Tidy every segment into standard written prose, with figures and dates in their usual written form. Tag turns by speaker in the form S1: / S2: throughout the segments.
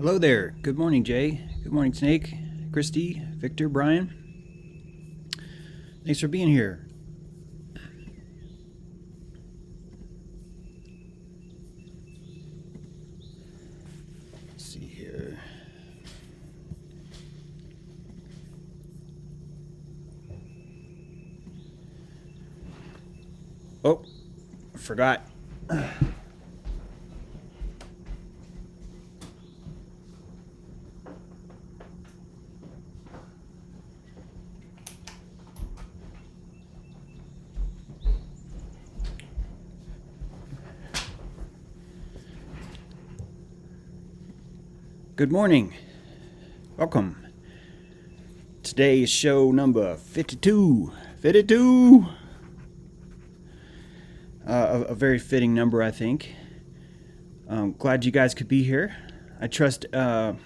S1: Hello there. Good morning, Jay. Good morning, Snake, Christy, Victor, Brian. Thanks for being here. Let's see here. Oh, I forgot. Good morning. Welcome. Today is show number 52. 52! A very fitting number, I think. Glad you guys could be here. I trust the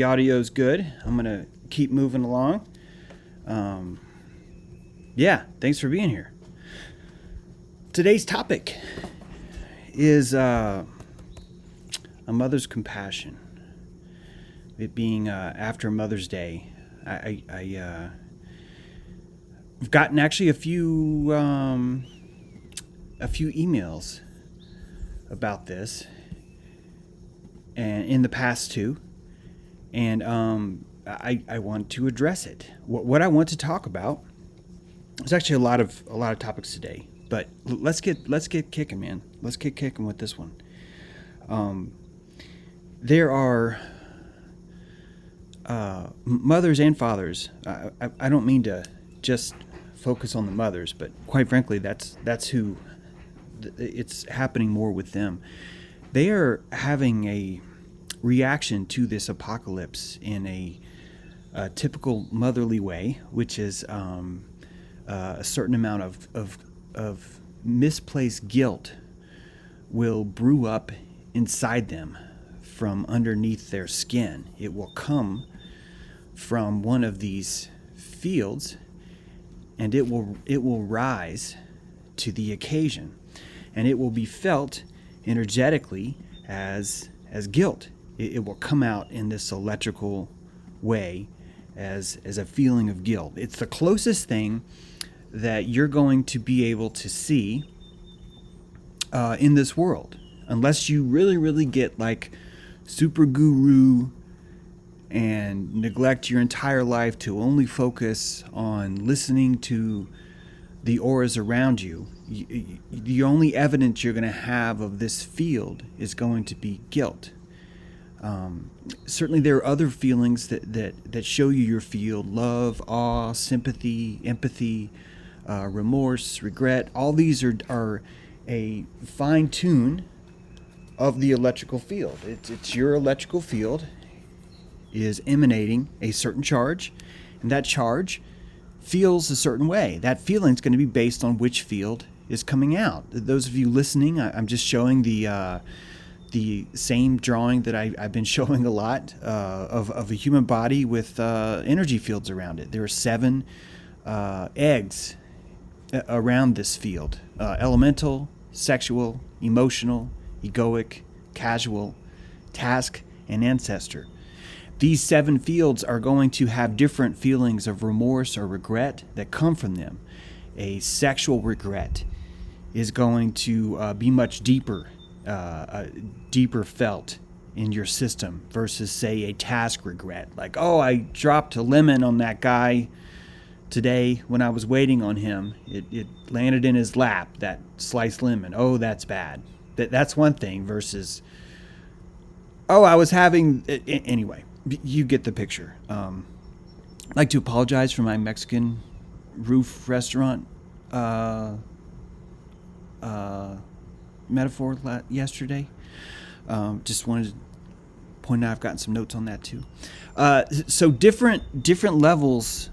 S1: audio's good. I'm going to keep moving along. Yeah, thanks for being here. Today's topic is a mother's compassion. It being after Mother's Day. I've gotten actually a few emails about this, and in the past too, and I want to address it. What I want to talk about. There's actually a lot of topics today, but let's get kicking, man. Let's get kicking with this one. There are mothers and fathers. I don't mean to just focus on the mothers, but quite frankly, that's who it's happening more with them. They are having a reaction to this apocalypse in a typical motherly way, which is a certain amount of misplaced guilt will brew up inside them from underneath their skin. It will come from one of these fields, and it will rise to the occasion, and it will be felt energetically as guilt. It will come out in this electrical way as a feeling of guilt. It's the closest thing that you're going to be able to see in this world, unless you really get like super guru and neglect your entire life to only focus on listening to the auras around you. The only evidence you're going to have of this field is going to be guilt. Certainly there are other feelings that show you your field: love, awe, sympathy, empathy, remorse, regret. All these are a fine tune of the electrical field. It's your electrical field is emanating a certain charge, and that charge feels a certain way. That feeling is going to be based on which field is coming out. Those of you listening, I'm just showing the same drawing that I've been showing a lot of a human body with energy fields around it. There are 7 eggs around this field: elemental, sexual, emotional, egoic, casual, task, and ancestor. These 7 fields are going to have different feelings of remorse or regret that come from them. A sexual regret is going to be much deeper felt in your system versus, say, a task regret. Like, oh, I dropped a lemon on that guy today when I was waiting on him. It landed in his lap, that sliced lemon. Oh, that's bad. That's one thing versus, oh, I was having... Anyway, you get the picture. I'd like to apologize for my Mexican roof restaurant metaphor yesterday. Just wanted to point out I've gotten some notes on that too. So different levels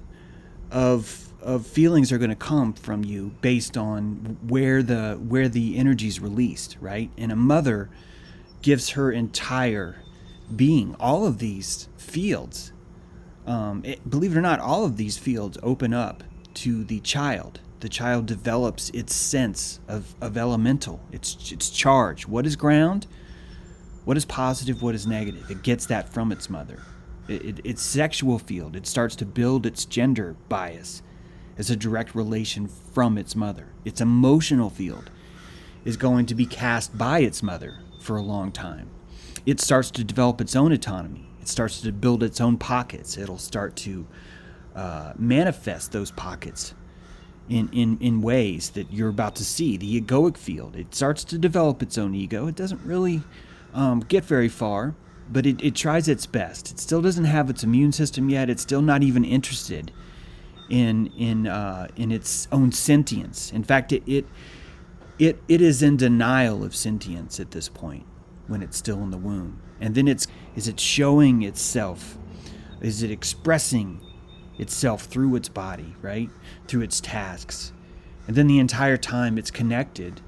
S1: of feelings are going to come from you based on where the energy is released, right? And a mother gives her entire being. All of these fields, believe it or not, all of these fields open up to the child. The child develops its sense of elemental, its charge. What is ground? What is positive? What is negative? It gets that from its mother. Its sexual field, it starts to build its gender bias as a direct relation from its mother. Its emotional field is going to be cast by its mother for a long time. It starts to develop its own autonomy. It starts to build its own pockets. It'll start to manifest those pockets in ways that you're about to see. The egoic field, it starts to develop its own ego. It doesn't really get very far, but it tries its best. It still doesn't have its immune system yet. It's still not even interested in its own sentience. In fact, it is in denial of sentience at this point when it's still in the womb. And then is it showing itself? Is it expressing itself through its body, right? Through its tasks. And then the entire time it's connected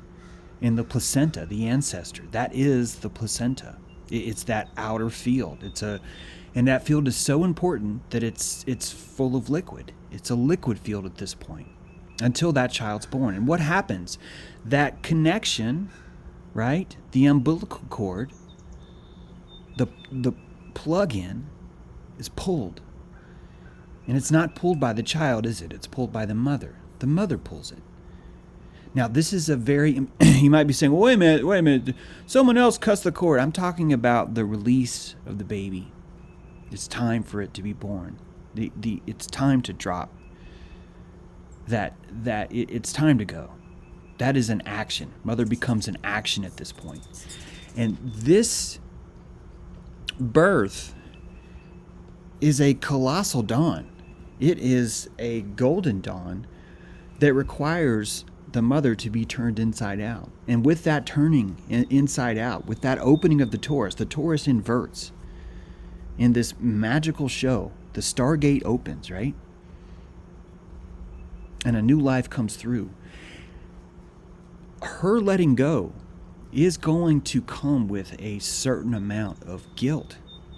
S1: in the placenta, the ancestor. That is the placenta. It's that outer field. And that field is so important that it's full of liquid. It's a liquid field at this point until that child's born. And what happens? That connection, right? The umbilical cord, the plug-in is pulled. And it's not pulled by the child, is it? It's pulled by the mother. The mother pulls it. Now, this is a very, you might be saying, well, wait a minute, someone else cuts the cord. I'm talking about the release of the baby. It's time for it to be born. It's time to drop. It's time to go. That is an action. Mother becomes an action at this point. And this birth is a colossal dawn. It is a golden dawn that requires the mother to be turned inside out. And with that turning inside out, with that opening of the torus inverts. In this magical show, the Stargate opens, right? And a new life comes through. Her letting go is going to come with a certain amount of guilt,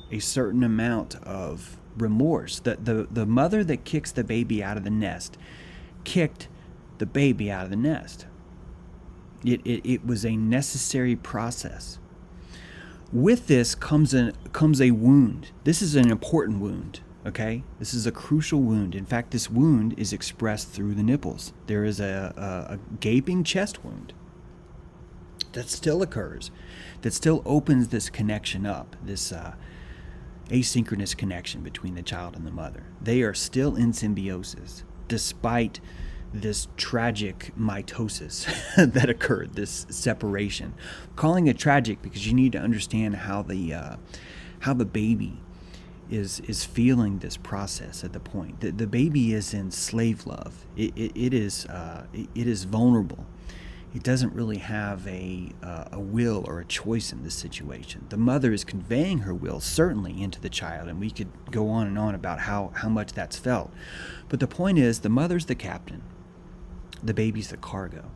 S1: a certain amount of remorse. The mother that kicks the baby out of the nest kicked the baby out of the nest. It was a necessary process. With this comes a wound. This is an important wound, okay? This is a crucial wound. In fact, this wound is expressed through the nipples. There is a gaping chest wound that still occurs, that still opens this connection up, this asynchronous connection between the child and the mother. They are still in symbiosis, despite this tragic mitosis that occurred, this separation. I'm calling it tragic because you need to understand how the baby is feeling this process at the point. The baby is in slave love. It is vulnerable. It doesn't really have a will or a choice in this situation. The mother is conveying her will certainly into the child, and we could go on and on about how much that's felt. But the point is, the mother's the captain. The baby's the cargo.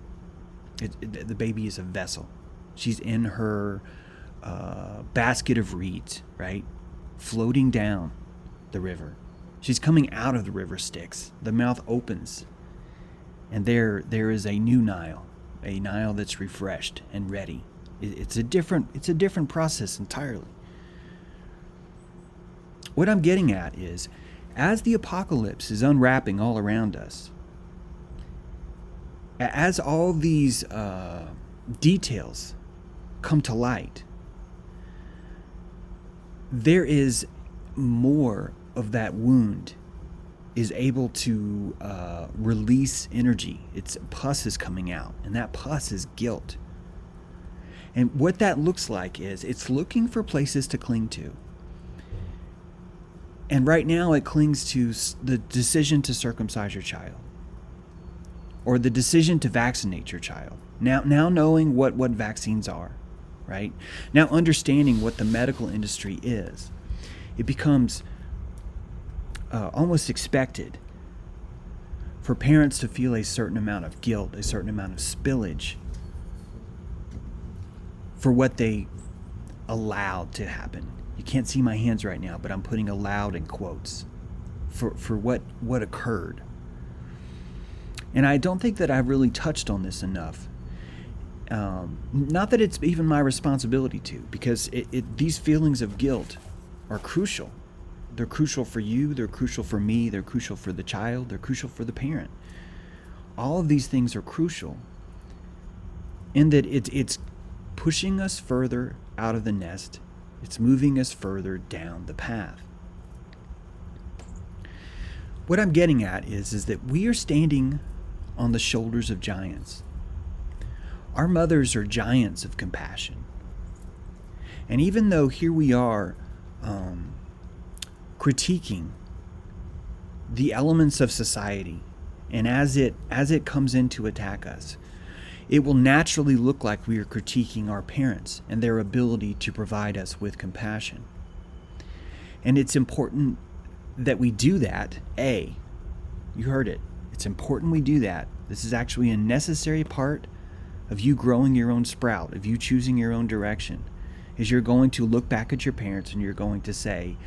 S1: The baby is a vessel. She's in her basket of reeds, right? Floating down the river. She's coming out of the river Styx. The mouth opens, and there is a new Nile, a Nile that's refreshed and ready. It's a different process entirely. What I'm getting at is, as the apocalypse is unwrapping all around us, as all these details come to light, there is more of that wound is able to release energy. Its pus is coming out, and that pus is guilt. And what that looks like is it's looking for places to cling to. And right now it clings to the decision to circumcise your child, or the decision to vaccinate your child. Now knowing what vaccines are, right? Now understanding what the medical industry is, it becomes almost expected for parents to feel a certain amount of guilt, a certain amount of spillage for what they allowed to happen. You can't see my hands right now, but I'm putting allowed in quotes for what occurred. And I don't think that I've really touched on this enough. Not that it's even my responsibility to, because these feelings of guilt are crucial. They're crucial for you, they're crucial for me, they're crucial for the child, they're crucial for the parent. All of these things are crucial in that it's pushing us further out of the nest. It's moving us further down the path. What I'm getting at is that we are standing on the shoulders of giants. Our mothers are giants of compassion. And even though here we are critiquing the elements of society, and as it comes in to attack us, it will naturally look like we are critiquing our parents and their ability to provide us with compassion. And it's important that we do that. You heard it. It's important we do that. This is actually a necessary part of you growing your own sprout, of you choosing your own direction, is you're going to look back at your parents and you're going to say,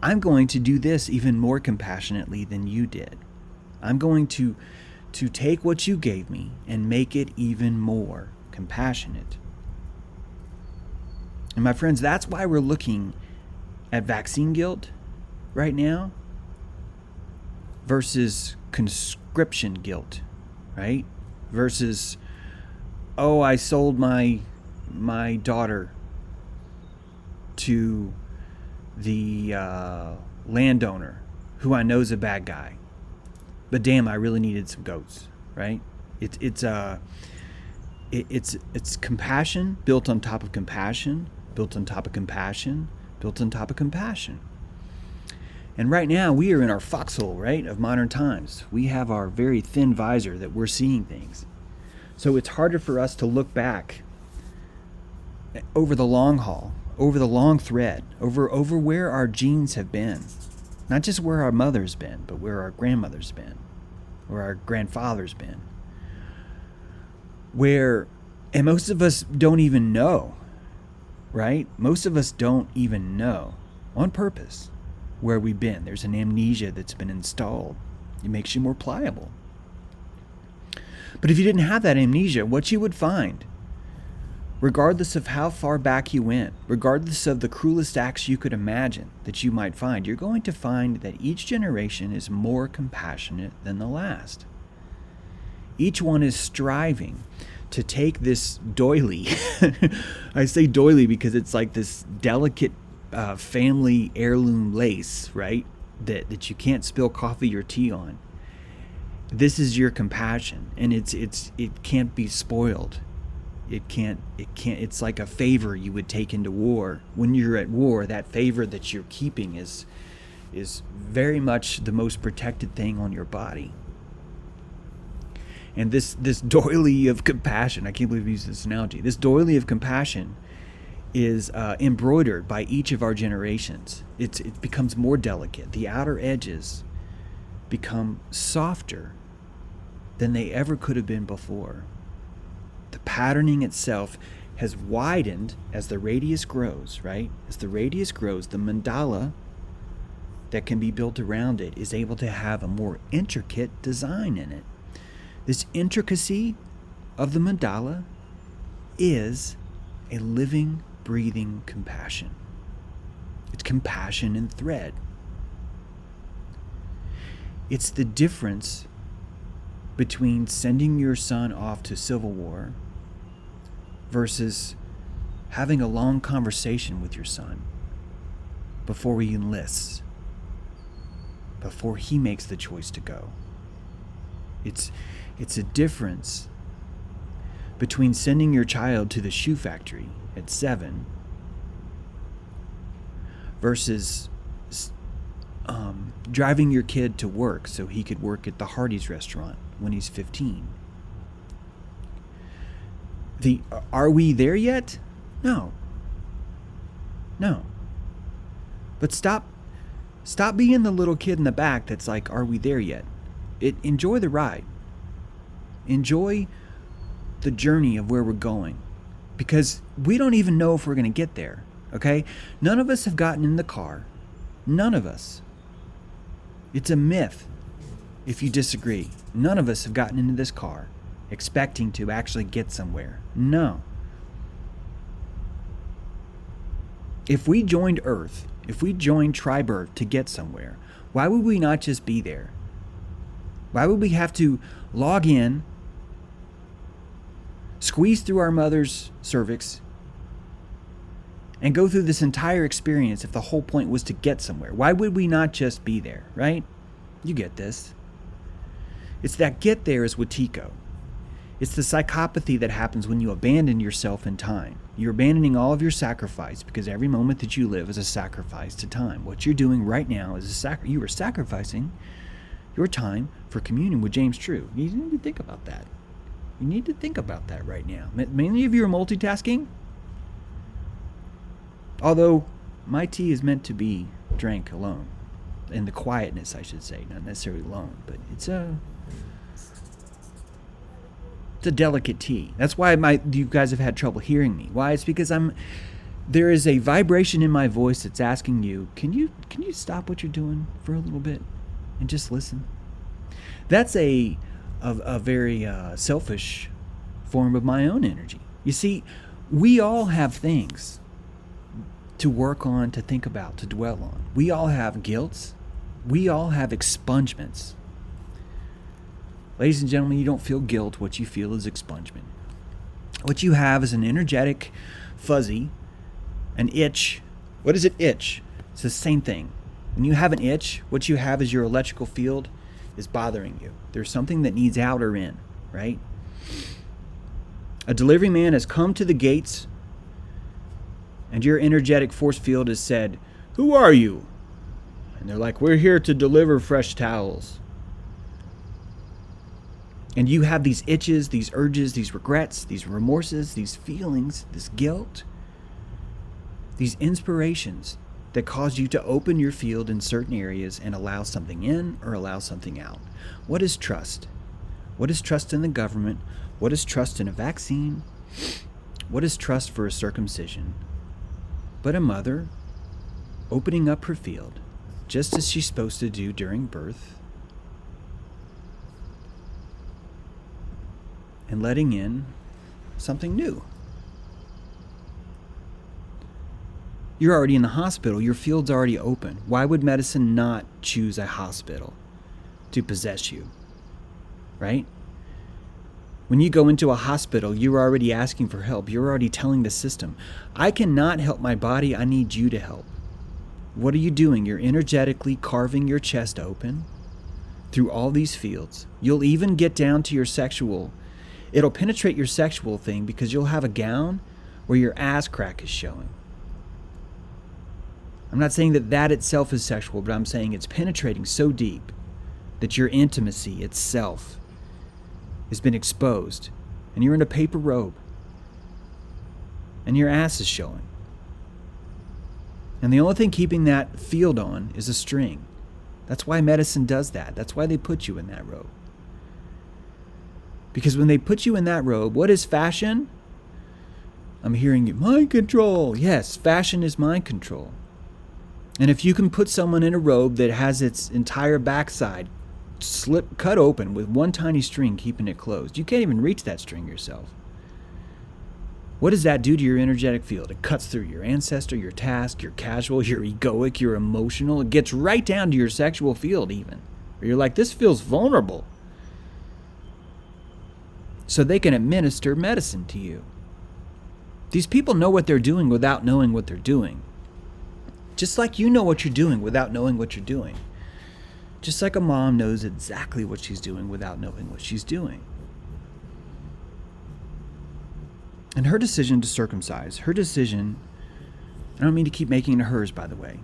S1: I'm going to do this even more compassionately than you did. I'm going to take what you gave me and make it even more compassionate. And my friends, that's why we're looking at vaccine guilt right now versus conscription guilt, right? Versus, oh, I sold my daughter to the landowner who I know is a bad guy, but damn, I really needed some goats, right? It's compassion built on top of compassion, built on top of compassion, built on top of compassion. And right now we are in our foxhole, right, of modern times. We have our very thin visor that we're seeing things. So it's harder for us to look back over the long haul, over the long thread, over where our genes have been. Not just where our mother's been, but where our grandmother's been, where our grandfather's been. And most of us don't even know, right? Most of us don't even know on purpose where we've been. There's an amnesia that's been installed. It makes you more pliable. But if you didn't have that amnesia, what you would find, regardless of how far back you went, regardless of the cruelest acts you could imagine that you might find, you're going to find that each generation is more compassionate than the last. Each one is striving to take this doily. I say doily because it's like this delicate family heirloom lace, right? That you can't spill coffee or tea on. This is your compassion, and it can't be spoiled. It can't. It's like a favor you would take into war. When you're at war, that favor that you're keeping is very much the most protected thing on your body. And this doily of compassion, I can't believe I used this analogy. This doily of compassion is embroidered by each of our generations. It becomes more delicate. The outer edges become softer than they ever could have been before. The patterning itself has widened as the radius grows, right? As the radius grows, the mandala that can be built around it is able to have a more intricate design in it. This intricacy of the mandala is a living, breathing compassion. It's compassion in thread. It's the difference between sending your son off to civil war versus having a long conversation with your son before he enlists, before he makes the choice to go. It's a difference between sending your child to the shoe factory at 7 versus driving your kid to work so he could work at the Hardee's restaurant when he's 15. Are we there yet? No. But stop being the little kid in the back that's like, are we there yet? Enjoy the ride. Enjoy the journey of where we're going, because we don't even know if we're going to get there. Okay? None of us have gotten in the car. None of us. It's a myth if you disagree. None of us have gotten into this car expecting to actually get somewhere. No. If we joined Earth, if we joined Tribe Earth to get somewhere, why would we not just be there? Why would we have to log in, squeeze through our mother's cervix, and go through this entire experience if the whole point was to get somewhere? Why would we not just be there, right? You get this. It's that get there is Watiko. It's the psychopathy that happens when you abandon yourself in time. You're abandoning all of your sacrifice because every moment that you live is a sacrifice to time. What you're doing right now is you are sacrificing your time for communion with James True. You need to think about that. You need to think about that right now. Many of you are multitasking. Although my tea is meant to be drank alone. In the quietness, I should say. Not necessarily alone. But it's a delicate tea. That's why you guys have had trouble hearing me. Why? It's because there is a vibration in my voice that's asking you, can you stop what you're doing for a little bit and just listen? That's a very selfish form of my own energy. You see, we all have things to work on, to think about, to dwell on. We all have guilts. We all have expungements. Ladies and gentlemen, you don't feel guilt. What you feel is expungement. What you have is an energetic fuzzy, an itch. What is it? Itch. It's the same thing. When you have an itch, what you have is your electrical field is bothering you. There's something that needs out or in, right? A delivery man has come to the gates, and your energetic force field has said, "Who are you?" And they're like, "We're here to deliver fresh towels." And you have these itches, these urges, these regrets, these remorses, these feelings, this guilt, these inspirations that cause you to open your field in certain areas and allow something in or allow something out. What is trust? What is trust in the government? What is trust in a vaccine? What is trust for a circumcision? But a mother opening up her field, just as she's supposed to do during birth, and letting in something new. You're already in the hospital. Your field's already open. Why would medicine not choose a hospital to possess you? Right? When you go into a hospital, you're already asking for help. You're already telling the system, I cannot help my body. I need you to help. What are you doing? You're energetically carving your chest open through all these fields. You'll even get down to your sexual. It'll penetrate your sexual thing because you'll have a gown where your ass crack is showing. I'm not saying that itself is sexual, but I'm saying it's penetrating so deep that your intimacy itself has been exposed, and you're in a paper robe, and your ass is showing. And the only thing keeping that field on is a string. That's why medicine does that. That's why they put you in that robe. Because when they put you in that robe, what is fashion? I'm hearing you, mind control. Yes, fashion is mind control. And if you can put someone in a robe that has its entire backside cut open with one tiny string keeping it closed, you can't even reach that string yourself. What does that do to your energetic field? It cuts through your ancestor, your task, your casual, your egoic, your emotional. It gets right down to your sexual field even. Where you're like, this feels vulnerable. So they can administer medicine to you. These people know what they're doing without knowing what they're doing. Just like you know what you're doing without knowing what you're doing. Just like a mom knows exactly what she's doing without knowing what she's doing. And her decision to circumcise, her decision, I don't mean to keep making it hers, by the way.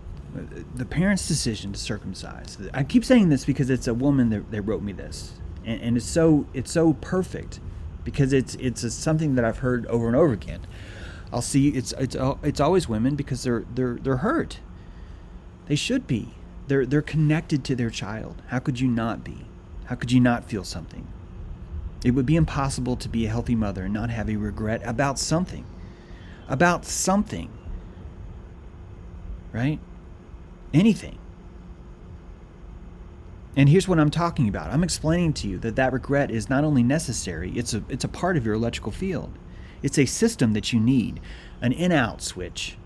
S1: The parents' decision to circumcise. I keep saying this because it's a woman that wrote me this. And it's so perfect because it's something that I've heard over and over again. I'll see it's always women because they're hurt. They should be. They're connected to their child. How could you not be? How could you not feel something? It would be impossible to be a healthy mother and not have a regret about something. About something. Right? Anything. And here's what I'm talking about. I'm explaining to you that regret is not only necessary, it's a part of your electrical field. It's a system that you need, an in-out switch,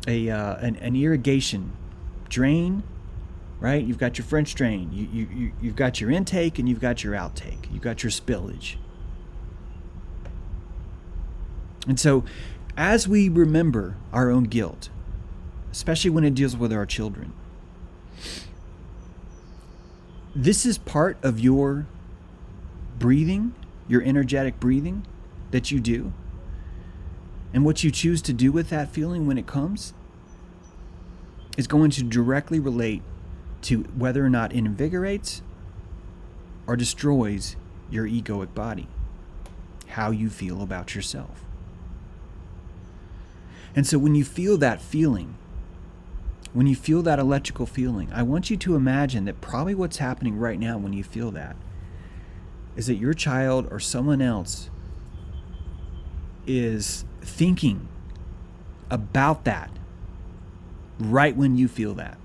S1: an irrigation drain, right? You've got your French drain. You've got your intake and you've got your outtake. You've got your spillage. And so as we remember our own guilt, especially when it deals with our children, this is part of your breathing, your energetic breathing that you do. And what you choose to do with that feeling when it comes is going to directly relate to whether or not it invigorates or destroys your egoic body, how you feel about yourself. And so when you feel that feeling, when you feel that electrical feeling, I want you to imagine that probably what's happening right now when you feel that is that your child or someone else is thinking about that right when you feel that.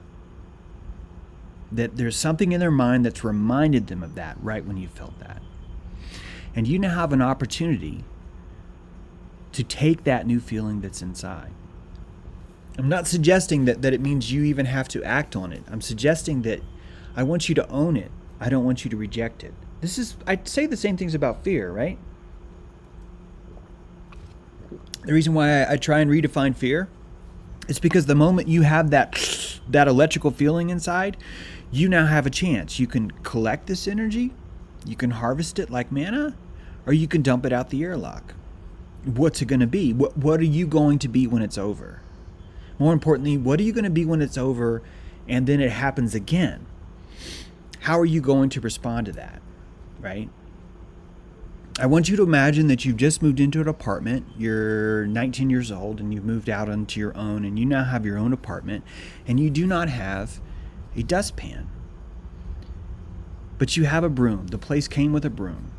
S1: That there's something in their mind that's reminded them of that right when you felt that. And you now have an opportunity to take that new feeling that's inside. I'm not suggesting that it means you even have to act on it. I'm suggesting that I want you to own it. I don't want you to reject it. I say the same things about fear, right? The reason why I try and redefine fear is because the moment you have that electrical feeling inside, you now have a chance. You can collect this energy, you can harvest it like manna, or you can dump it out the airlock. What's it going to be? What are you going to be when it's over? More importantly, what are you going to be when it's over and then it happens again? How are you going to respond to that, right? I want you to imagine that you've just moved into an apartment. You're 19 years old and you've moved out onto your own and you now have your own apartment and you do not have a dustpan. But you have a broom. The place came with a broom.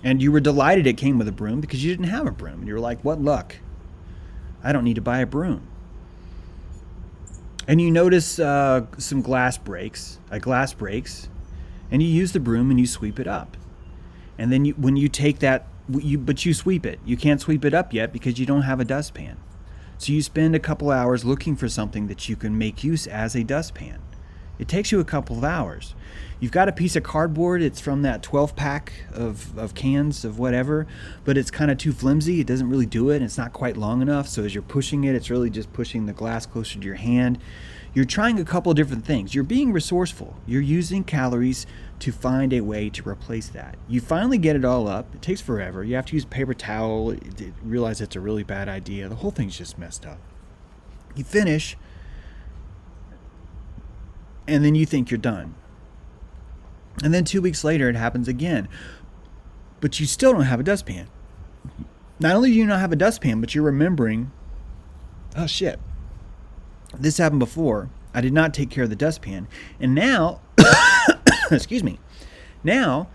S1: And you were delighted it came with a broom because you didn't have a broom. And you were like, what luck. I don't need to buy a broom. And you notice some glass breaks, and you use the broom and you sweep it up. And then when you take that, but you sweep it. You can't sweep it up yet because you don't have a dustpan. So you spend a couple hours looking for something that you can make use as a dustpan. It takes you a couple of hours. You've got a piece of cardboard. It's from that 12-pack of cans of whatever, but it's kind of too flimsy. It doesn't really do it. It's not quite long enough. So as you're pushing it, it's really just pushing the glass closer to your hand. You're trying a couple of different things. You're being resourceful. You're using calories to find a way to replace that. You finally get it all up. It takes forever. You have to use paper towel. Realize it's a really bad idea. The whole thing's just messed up. You finish, and then you think you're done. And then 2 weeks later, it happens again. But you still don't have a dustpan. Not only do you not have a dustpan, but you're remembering, oh shit, this happened before. I did not take care of the dustpan. And now, excuse me, now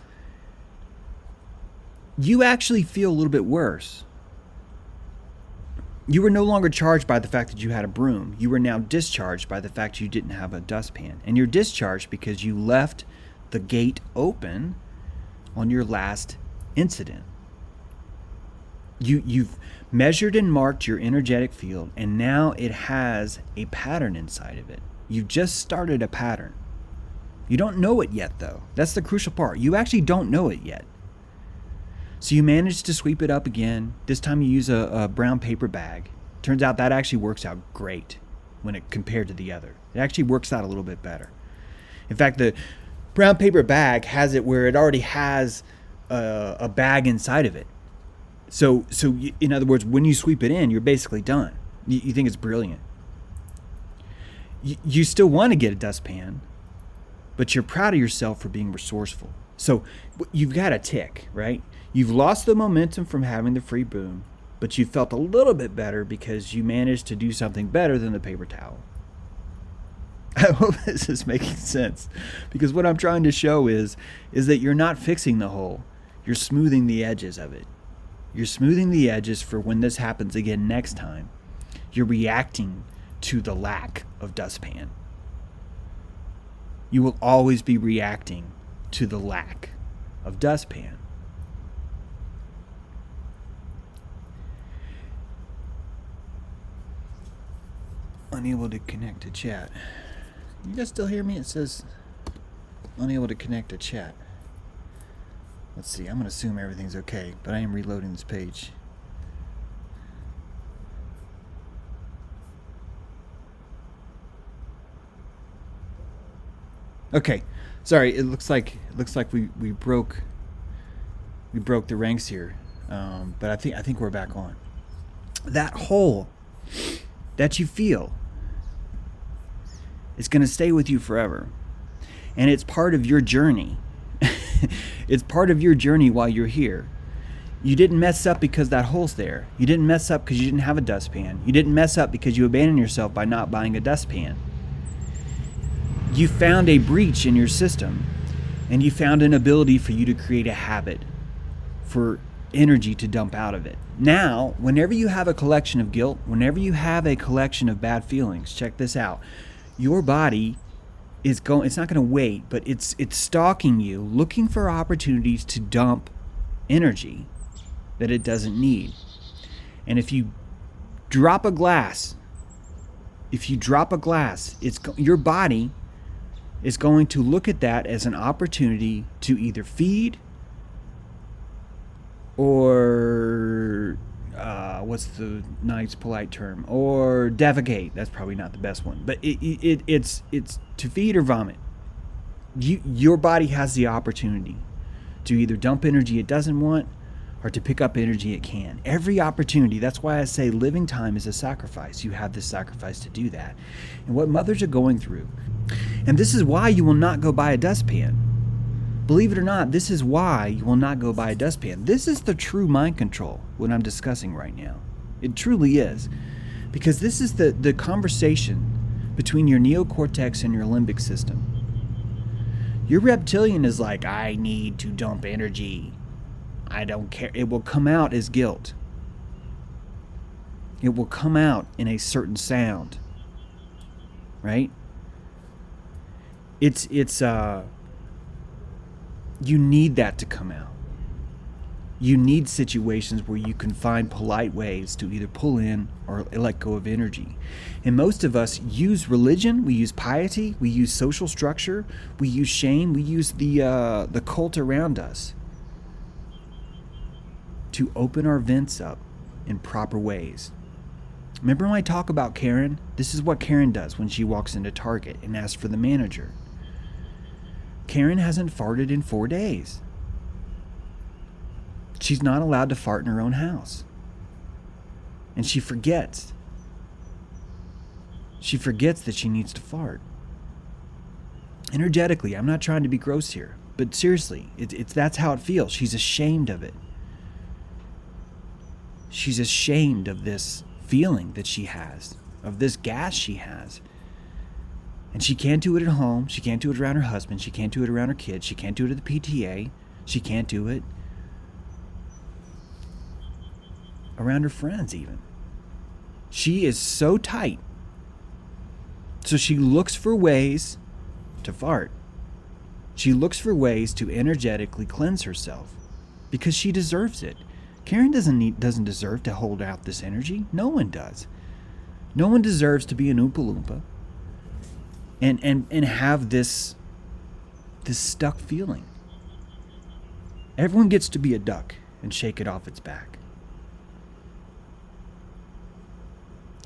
S1: you actually feel a little bit worse. You were no longer charged by the fact that you had a broom. You were now discharged by the fact you didn't have a dustpan. And you're discharged because you left the gate open on your last incident. You've measured and marked your energetic field, and now it has a pattern inside of it. You've just started a pattern. You don't know it yet, though. That's the crucial part. You actually don't know it yet. So you manage to sweep it up again. This time you use a brown paper bag. Turns out that actually works out great when it compared to the other. It actually works out a little bit better. In fact, the brown paper bag has it where it already has a bag inside of it. So in other words, when you sweep it in, you're basically done. You think it's brilliant. You still want to get a dustpan, but you're proud of yourself for being resourceful. So you've got a tick, right? You've lost the momentum from having the free broom, but you felt a little bit better because you managed to do something better than the paper towel. I hope this is making sense, because what I'm trying to show is that you're not fixing the hole. You're smoothing the edges of it. You're smoothing the edges for when this happens again next time. You're reacting to the lack of dustpan. you will always be reacting to the lack of dustpan. Unable to connect to chat. You guys still hear me? It says unable to connect to chat. Let's see. I'm going to assume everything's okay, but I am reloading this page. Okay. Sorry. It looks like we broke the ranks here. But I think we're back on. That hole that you feel, it's going to stay with you forever. And it's part of your journey. It's part of your journey while you're here. You didn't mess up because that hole's there. You didn't mess up because you didn't have a dustpan. You didn't mess up because you abandoned yourself by not buying a dustpan. You found a breach in your system, and you found an ability for you to create a habit for energy to dump out of it. Now, whenever you have a collection of guilt, whenever you have a collection of bad feelings, check this out. Your body is going, it's not going to wait, but it's stalking you, looking for opportunities to dump energy that it doesn't need. And if you drop a glass, your body is going to look at that as an opportunity to either feed or what's the nice polite term, or defecate. That's probably not the best one, but it's to feed or vomit. Your body has the opportunity to either dump energy it doesn't want or to pick up energy it can. Every opportunity. That's why I say living time is a sacrifice. You have this sacrifice to do that. And what mothers are going through, and this is why you will not go buy a dustpan. Believe it or not, this is why you will not go buy a dustpan. This is the true mind control, what I'm discussing right now. It truly is. Because this is the conversation between your neocortex and your limbic system. Your reptilian is like, I need to dump energy. I don't care. It will come out as guilt. It will come out in a certain sound. Right? It's you need that to come out. You need situations where you can find polite ways to either pull in or let go of energy. And most of us use religion, we use piety, we use social structure, we use shame, we use the cult around us to open our vents up in proper ways. Remember when I talk about Karen? This is what Karen does when she walks into Target and asks for the manager. Karen hasn't farted in 4 days. She's not allowed to fart in her own house. And she forgets. She forgets that she needs to fart. Energetically, I'm not trying to be gross here, but seriously, that's how it feels. She's ashamed of it. She's ashamed of this feeling that she has, of this gas she has. And she can't do it at home. She can't do it around her husband. She can't do it around her kids. She can't do it at the PTA. She can't do it around her friends even. She is so tight. So she looks for ways to fart. She looks for ways to energetically cleanse herself because she deserves it. Karen doesn't deserve to hold out this energy. No one does. No one deserves to be an Oompa Loompa and have this stuck feeling. Everyone gets to be a duck and shake it off its back.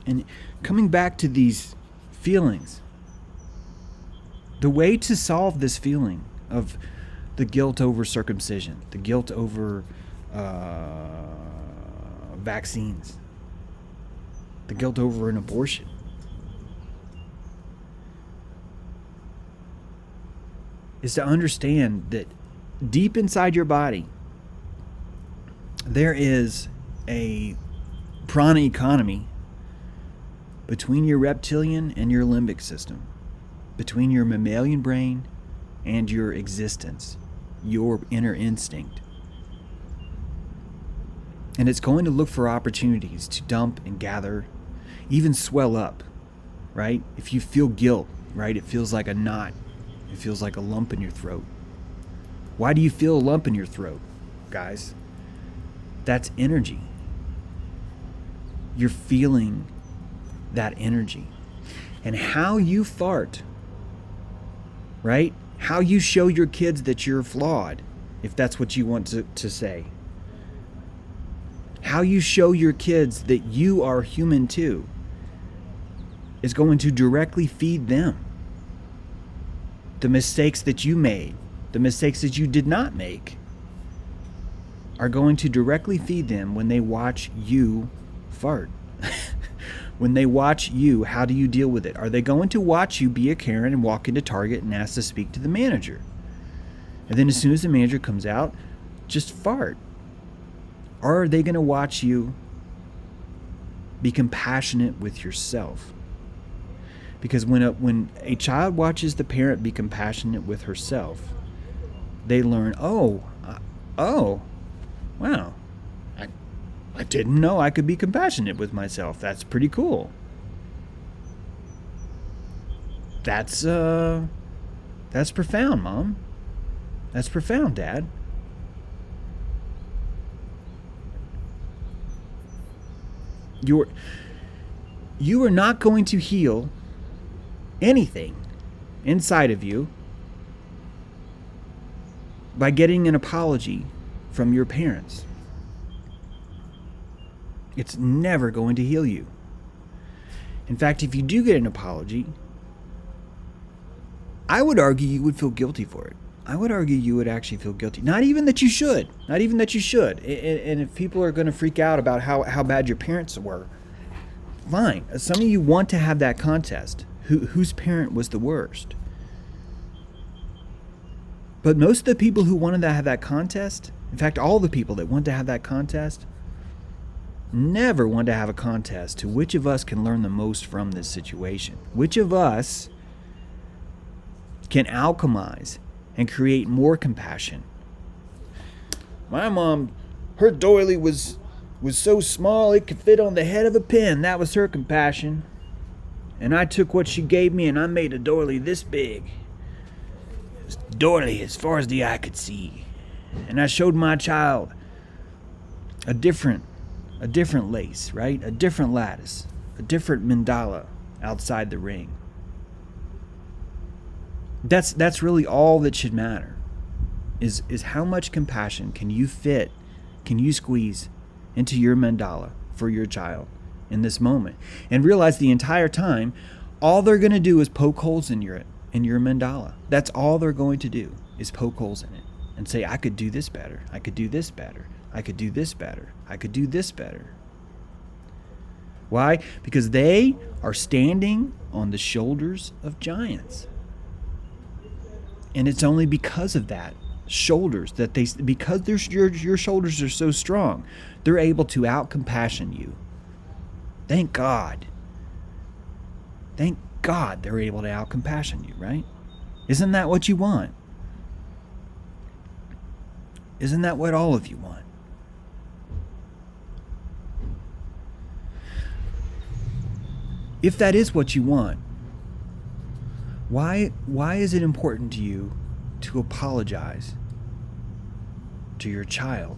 S1: And coming back to these feelings, the way to solve this feeling of the guilt over circumcision, the guilt over vaccines, the guilt over an abortion, is to understand that deep inside your body, there is a prana economy between your reptilian and your limbic system, between your mammalian brain and your existence, your inner instinct. And it's going to look for opportunities to dump and gather, even swell up, right? If you feel guilt, right, it feels like a knot It feels like a lump in your throat. Why do you feel a lump in your throat, guys? That's energy. You're feeling that energy. And how you fart, right? How you show your kids that you're flawed, if that's what you want to say. How you show your kids that you are human too is going to directly feed them. The mistakes that you made, the mistakes that you did not make, are going to directly feed them when they watch you fart. When they watch you, how do you deal with it? Are they going to watch you be a Karen and walk into Target and ask to speak to the manager? And then as soon as the manager comes out, just fart? Or are they going to watch you be compassionate with yourself? Because when a child watches the parent be compassionate with herself, they learn, oh, wow, I didn't know I could be compassionate with myself. That's pretty cool. That's profound, Mom. That's profound, Dad. You are not going to heal anything inside of you by getting an apology from your parents. It's never going to heal you. In fact, if you do get an apology, I would argue you would feel guilty for it. I would argue you would actually feel guilty. Not even that you should. And if people are going to freak out about how bad your parents were, fine. Some of you want to have that contest. Whose parent was the worst? But most of the people who wanted to have that contest, in fact, all the people that want to have that contest, never want to have a contest to which of us can learn the most from this situation. Which of us can alchemize and create more compassion. My mom, her doily was so small it could fit on the head of a pin. That was her compassion. And I took what she gave me and I made a doily this big. This doily as far as the eye could see. And I showed my child a different lace, right? A different lattice, a different mandala outside the ring. That's really all that should matter. Is how much compassion can you squeeze into your mandala for your child in this moment? And realize the entire time, all they're going to do is poke holes in your mandala. That's all they're going to do is poke holes in it and say, I could do this better. I could do this better. I could do this better. I could do this better. Why? Because they are standing on the shoulders of giants. And it's only because of that shoulders that because your shoulders are so strong, they're able to out-compassion you. Thank God. Thank God they're able to out-compassion you, right? Isn't that what you want? Isn't that what all of you want? If that is what you want, why is it important to you to apologize to your child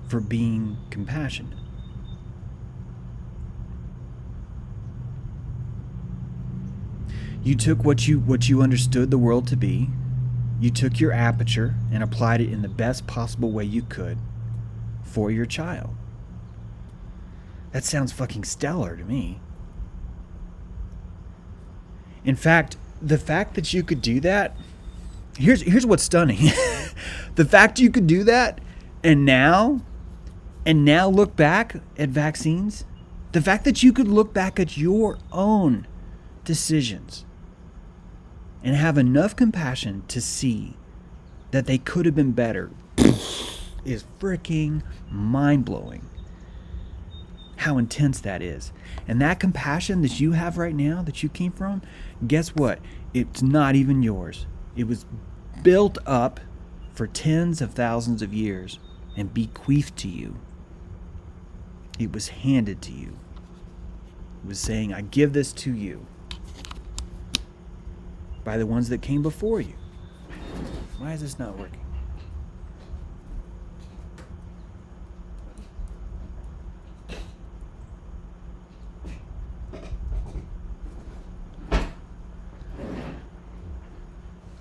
S1: for being compassionate? You took what you understood the world to be, you took your aperture and applied it in the best possible way you could for your child. That sounds fucking stellar to me. In fact, the fact that you could do that, here's what's stunning. The fact you could do that and now look back at vaccines, the fact that you could look back at your own decisions and have enough compassion to see that they could have been better is freaking mind-blowing. How intense that is. And that compassion that you have right now, that you came from, guess what? It's not even yours. It was built up for tens of thousands of years and bequeathed to you. It was handed to you. It was saying, I give this to you by the ones that came before you. Why is this not working?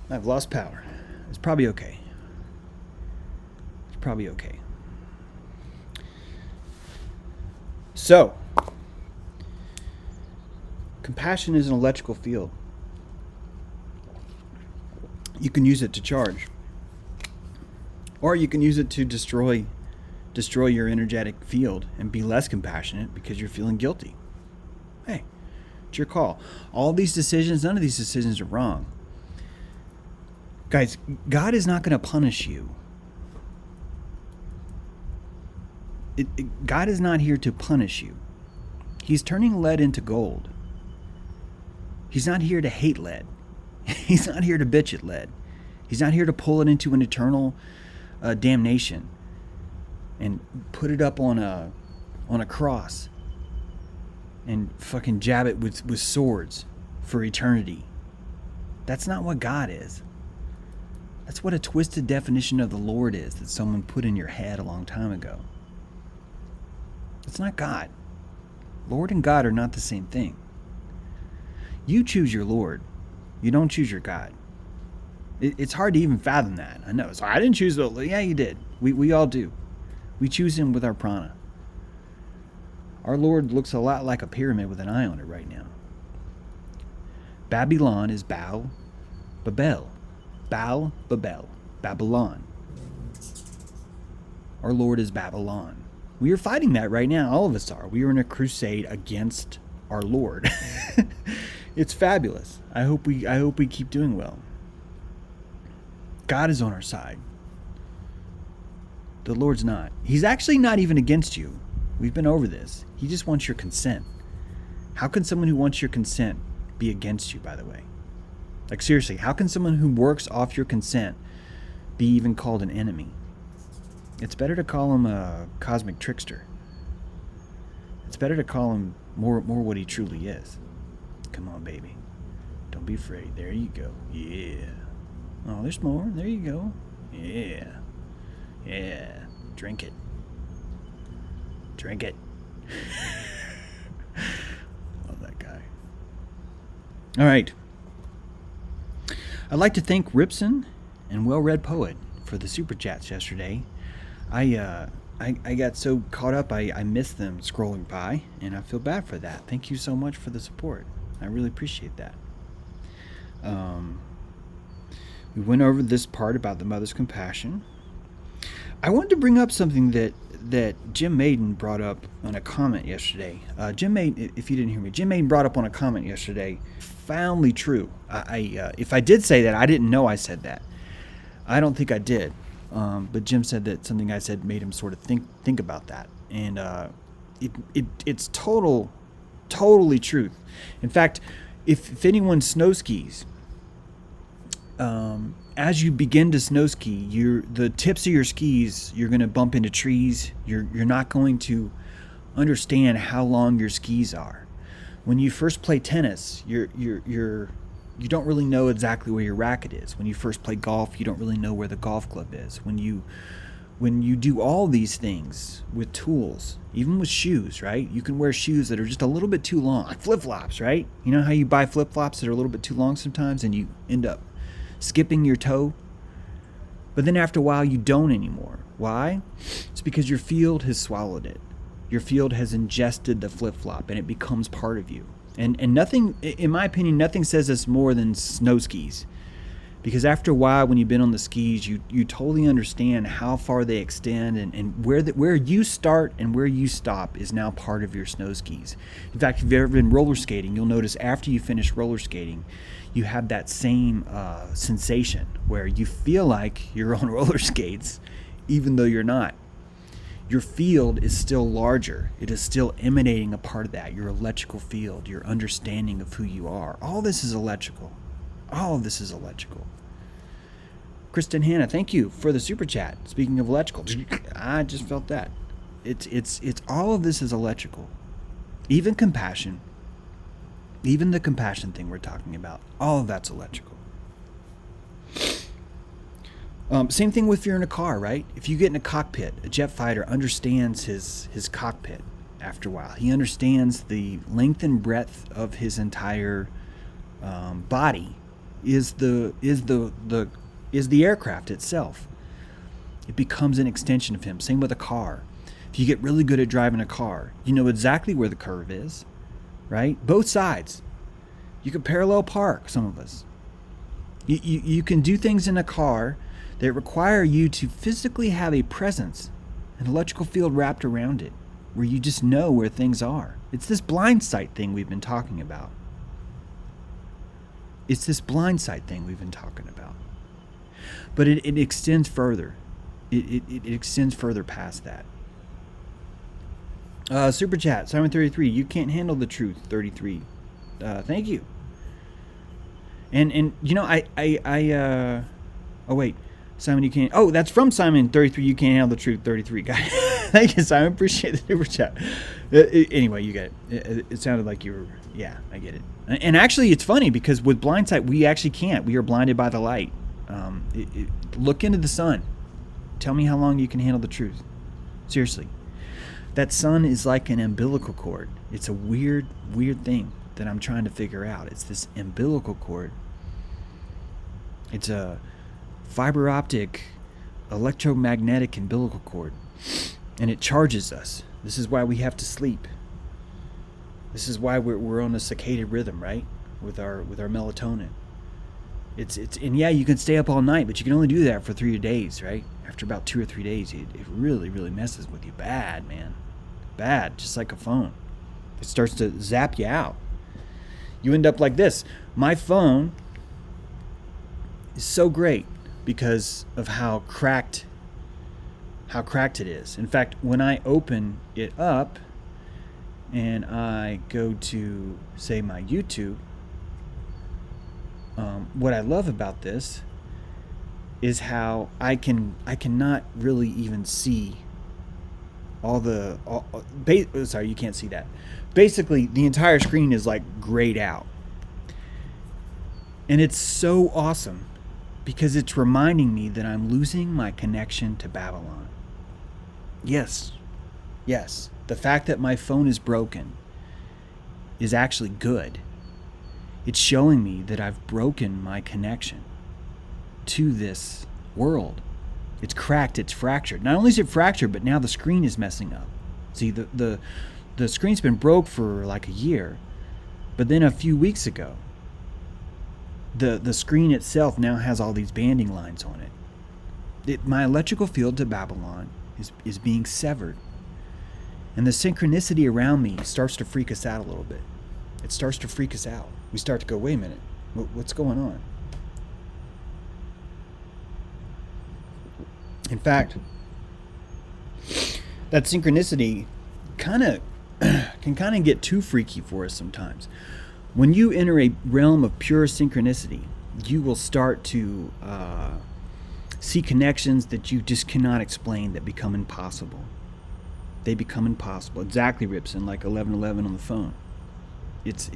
S1: I've lost power. It's probably okay. It's probably okay. So, compassion is an electrical field. You can use it to charge. Or you can use it to destroy your energetic field and be less compassionate because you're feeling guilty. Hey, it's your call. All these decisions, none of these decisions are wrong. Guys, God is not going to punish you. God is not here to punish you. He's turning lead into gold. He's not here to hate lead. He's not here to bitch at lead. He's not here to pull it into an eternal damnation and put it up on a cross and fucking jab it with swords for eternity. That's not what God is. That's what a twisted definition of the Lord is that someone put in your head a long time ago. It's not God. Lord and God are not the same thing. You choose your Lord. You don't choose your God. It's hard to even fathom that. I know. So I didn't choose the Lord. Yeah, you did. We all do. We choose him with our prana. Our Lord looks a lot like a pyramid with an eye on it right now. Babylon is Baal, Babel. Baal, Babel, Babylon. Our Lord is Babylon. We are fighting that right now. All of us are. We are in a crusade against our Lord. It's fabulous. I hope we keep doing well. God is on our side. The Lord's not. He's actually not even against you. We've been over this. He just wants your consent. How can someone who wants your consent be against you, by the way? Like, seriously, how can someone who works off your consent be even called an enemy? It's better to call him a cosmic trickster. It's better to call him more what he truly is. Come on, baby. Don't be afraid. There you go. Yeah. Oh, there's more. There you go. Yeah. Yeah. Drink it. Drink it. Love that guy. All right. I'd like to thank Ripson and Well Read Poet for the super chats yesterday. I got so caught up I missed them scrolling by, and I feel bad for that. Thank you so much for the support. I really appreciate that. We went over this part about the mother's compassion. I wanted to bring up something that Jim Maiden brought up on a comment yesterday. Jim Maiden, if you didn't hear me, Jim Maiden brought up on a comment yesterday. Profoundly true. If I did say that, I didn't know I said that. I don't think I did. But Jim said that something I said made him sort of think about that, and it's totally truth. In fact, if anyone snow skis, as you begin to snow ski, the tips of your skis, you're going to bump into trees. You're not going to understand how long your skis are. When you first play tennis, you don't really know exactly where your racket is. When you first play golf, you don't really know where the golf club is. When you do all these things with tools, even with shoes, right? You can wear shoes that are just a little bit too long, like flip-flops, right? You know how you buy flip-flops that are a little bit too long sometimes and you end up skipping your toe? But then after a while, you don't anymore. Why? It's because your field has swallowed it. Your field has ingested the flip-flop and it becomes part of you. And nothing, in my opinion, nothing says this more than snow skis. Because after a while, when you've been on the skis, you totally understand how far they extend and where you start and where you stop is now part of your snow skis. In fact, if you've ever been roller skating, you'll notice after you finish roller skating, you have that same sensation where you feel like you're on roller skates, even though you're not. Your field is still larger. It is still emanating a part of that. Your electrical field, your understanding of who you are. All this is electrical. All of this is electrical. Kristen Hanna, thank you for the super chat. Speaking of electrical, I just felt that. It's all of this is electrical. Even compassion. Even the compassion thing we're talking about, all of that's electrical. Same thing if you're in a car, right? If you get in a cockpit, a jet fighter understands his cockpit after a while. He understands the length and breadth of his entire body is the aircraft itself. It becomes an extension of him. Same with a car. If you get really good at driving a car, you know exactly where the curve is, right? Both sides. You can parallel park, some of us. You can do things in a car that require you to physically have a presence, an electrical field wrapped around it, where you just know where things are. It's this blind sight thing we've been talking about. But it extends further. It extends further past that. Super chat, Simon33, you can't handle the truth, 33. Thank you. And you know, oh wait, Simon, you can't. Oh, that's from Simon33. You can't handle the truth, 33. Guy, thank you, Simon. Appreciate the super chat. Anyway, you get it. It sounded like you were. Yeah, I get it. And actually, it's funny because with blindsight, we actually can't. We are blinded by the light. Look into the sun. Tell me how long you can handle the truth. Seriously, that sun is like an umbilical cord. It's a weird thing that I'm trying to figure out. It's this umbilical cord. It's a fiber optic electromagnetic umbilical cord, and it charges us. This is why we have to sleep. This is why we're on a circadian rhythm, right? With our melatonin. It's and yeah, you can stay up all night, but you can only do that for 3 days, right? After about 2 or 3 days, it really messes with you bad, man. Bad, just like a phone. It starts to zap you out. You end up like this. My phone is so great because of how cracked it is. In fact, when I open it up and I go to, say, my YouTube, what I love about this is how I cannot really even see sorry, you can't see that. Basically, the entire screen is like grayed out. And it's so awesome because it's reminding me that I'm losing my connection to Babylon. Yes. The fact that my phone is broken is actually good. It's showing me that I've broken my connection to this world. It's cracked, it's fractured. Not only is it fractured, but now the screen is messing up. See, the screen's been broke for like a year, but then a few weeks ago, the screen itself now has all these banding lines on it. My electrical field to Babylon is being severed. And the synchronicity around me starts to freak us out a little bit. It starts to freak us out. We start to go, wait a minute, what's going on? In fact, that synchronicity can kind of get too freaky for us sometimes. When you enter a realm of pure synchronicity, you will start to see connections that you just cannot explain that become impossible. They become impossible. Exactly, Ripson, like 1111 on the phone. It's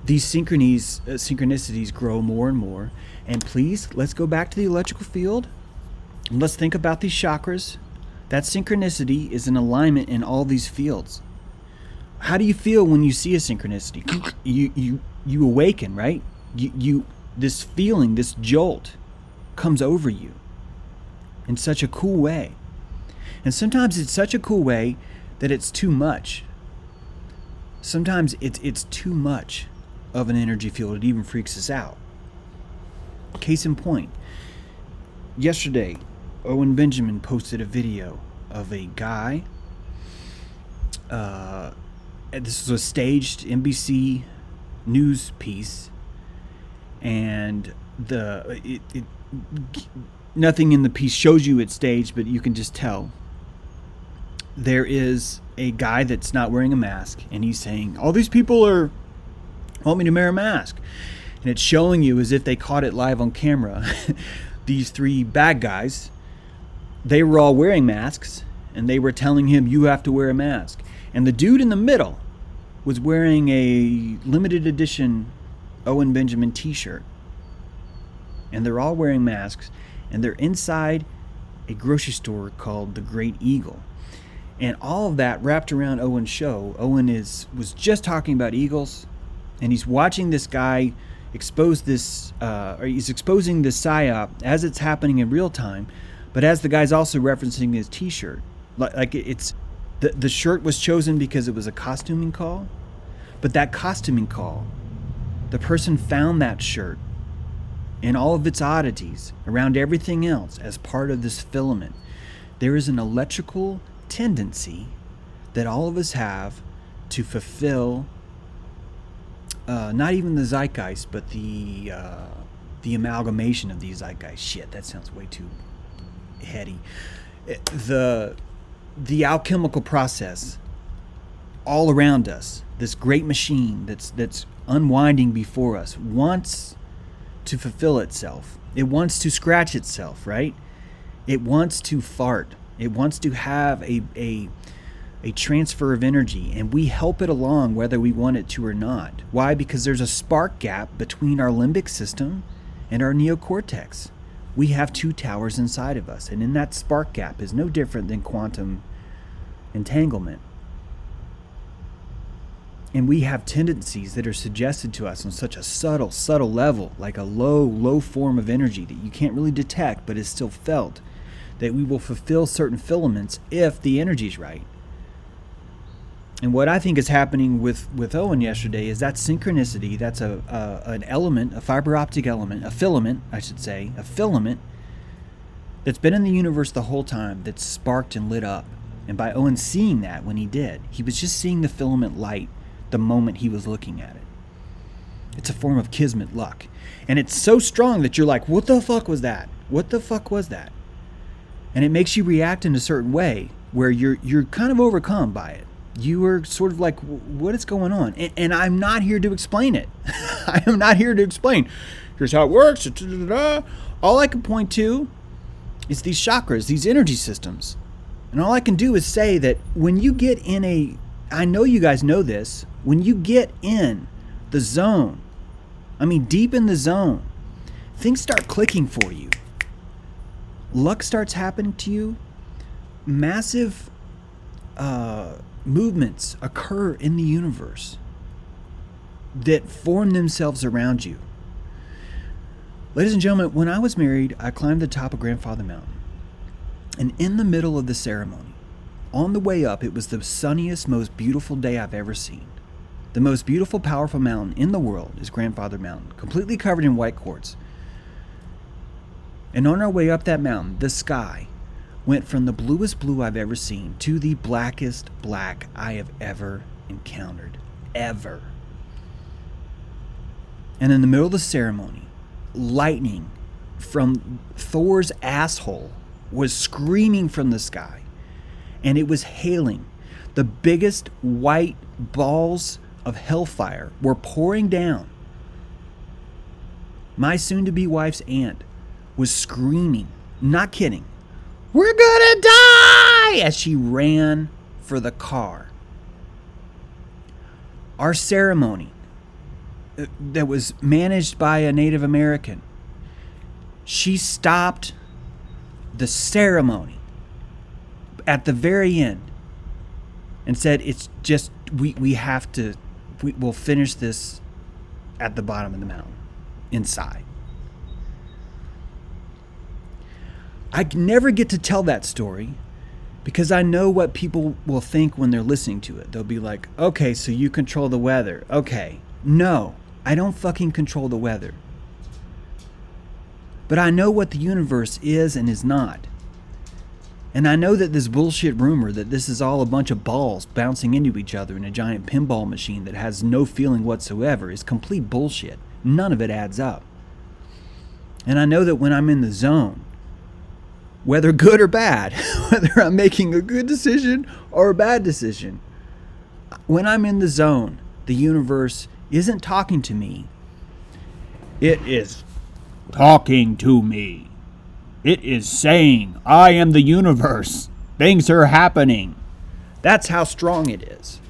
S1: these synchronicities grow more and more. And please, let's go back to the electrical field. And let's think about these chakras. That synchronicity is an alignment in all these fields. How do you feel when you see a synchronicity? You awaken, right? You this feeling, this jolt comes over you in such a cool way. And sometimes it's such a cool way that it's too much. Sometimes it's too much of an energy field. It even freaks us out. Case in point, yesterday, Owen Benjamin posted a video of a guy. This was a staged NBC news piece, and nothing in the piece shows you it's staged, but you can just tell. There is a guy that's not wearing a mask, and he's saying, all these people want me to wear a mask. And it's showing you as if they caught it live on camera. These 3 bad guys, they were all wearing masks, and they were telling him, you have to wear a mask. And the dude in the middle was wearing a limited edition Owen Benjamin t-shirt. And they're all wearing masks, and they're inside a grocery store called the Great Eagle. And all of that wrapped around Owen's show. Owen was just talking about eagles, and he's watching this guy expose this, or he's exposing this psyop as it's happening in real time, but as the guy's also referencing his t-shirt. Like it's, the shirt was chosen because it was a costuming call, but that costuming call, the person found that shirt and all of its oddities around everything else as part of this filament. There is an electrical tendency that all of us have to fulfill not even the zeitgeist, but the amalgamation of the zeitgeist. Shit, that sounds way too heady. The alchemical process all around us, this great machine that's unwinding before us, wants to fulfill itself. It wants to scratch itself, right? It wants to fart. It wants to have a transfer of energy, and we help it along whether we want it to or not. Why? Because there's a spark gap between our limbic system and our neocortex. We have two towers inside of us, and in that spark gap is no different than quantum entanglement. And we have tendencies that are suggested to us on such a subtle level, like a low form of energy that you can't really detect but is still felt, that we will fulfill certain filaments if the energy's right. And what I think is happening with Owen yesterday is that synchronicity. That's an element, a fiber optic element, a filament, I should say, a filament that's been in the universe the whole time, that's sparked and lit up. And by Owen seeing that when he did, he was just seeing the filament light the moment he was looking at it. It's a form of kismet luck. And it's so strong that you're like, what the fuck was that? What the fuck was that? And it makes you react in a certain way where you're kind of overcome by it. You are sort of like, what is going on? And I'm not here to explain it. I am not here to explain. Here's how it works. All I can point to is these chakras, these energy systems. And all I can do is say that when you get in I know you guys know this, when you get in the zone, I mean deep in the zone, things start clicking for you. Luck starts happening to you. Massive movements occur in the universe that form themselves around you. Ladies and gentlemen, when I was married, I climbed the top of Grandfather Mountain. And in the middle of the ceremony, on the way up, it was the sunniest, most beautiful day I've ever seen. The most beautiful, powerful mountain in the world is Grandfather Mountain, completely covered in white quartz. And on our way up that mountain, the sky went from the bluest blue I've ever seen to the blackest black I have ever encountered. Ever. And in the middle of the ceremony, lightning from Thor's asshole was screaming from the sky. And it was hailing. The biggest white balls of hellfire were pouring down. My soon-to-be wife's aunt was screaming, not kidding, "We're gonna die!" as she ran for the car. Our ceremony that was managed by a Native American, she stopped the ceremony at the very end and said, it's just, we'll finish this at the bottom of the mountain, inside. I never get to tell that story because I know what people will think when they're listening to it. They'll be like, okay, so you control the weather. Okay. No, I don't fucking control the weather. But I know what the universe is and is not. And I know that this bullshit rumor that this is all a bunch of balls bouncing into each other in a giant pinball machine that has no feeling whatsoever is complete bullshit. None of it adds up. And I know that when I'm in the zone, whether good or bad, whether I'm making a good decision or a bad decision, when I'm in the zone, the universe isn't talking to me. It is talking to me. It is saying, I am the universe. Things are happening. That's how strong it is.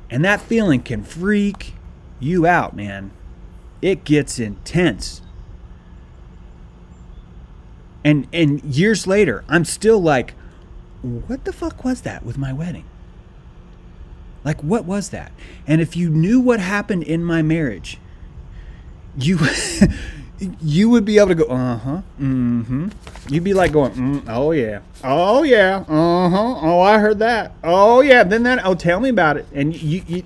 S1: And that feeling can freak you out, man. It gets intense. And years later, I'm still like, what the fuck was that with my wedding? Like, what was that? And if you knew what happened in my marriage, you you would be able to go, uh-huh, mm-hmm. You'd be like going, oh yeah, uh-huh, oh, I heard that, oh yeah, then that, oh, tell me about it. And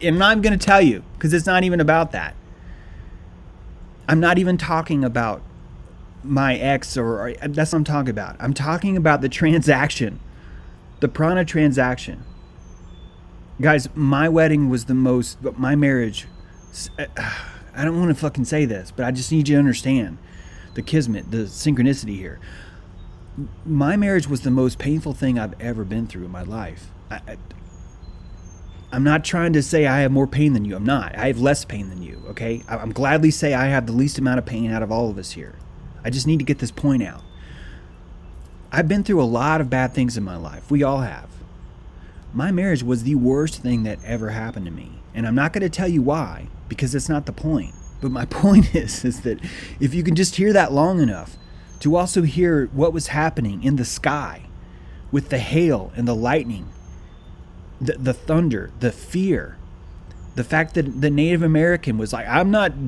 S1: and I'm going to tell you, because it's not even about that. I'm not even talking about my ex, or that's what I'm talking about. I'm talking about the transaction, the prana transaction. Guys, my wedding was my marriage, I don't want to fucking say this, but I just need you to understand the kismet, the synchronicity here. My marriage was the most painful thing I've ever been through in my life. I'm not trying to say I have more pain than you. I'm not. I have less pain than you, okay? I'm gladly say I have the least amount of pain out of all of us here. I just need to get this point out. I've been through a lot of bad things in my life. We all have. My marriage was the worst thing that ever happened to me. And I'm not going to tell you why, because it's not the point. But my point is that if you can just hear that long enough to also hear what was happening in the sky with the hail and the lightning, the thunder, the fear, the fact that the Native American was like,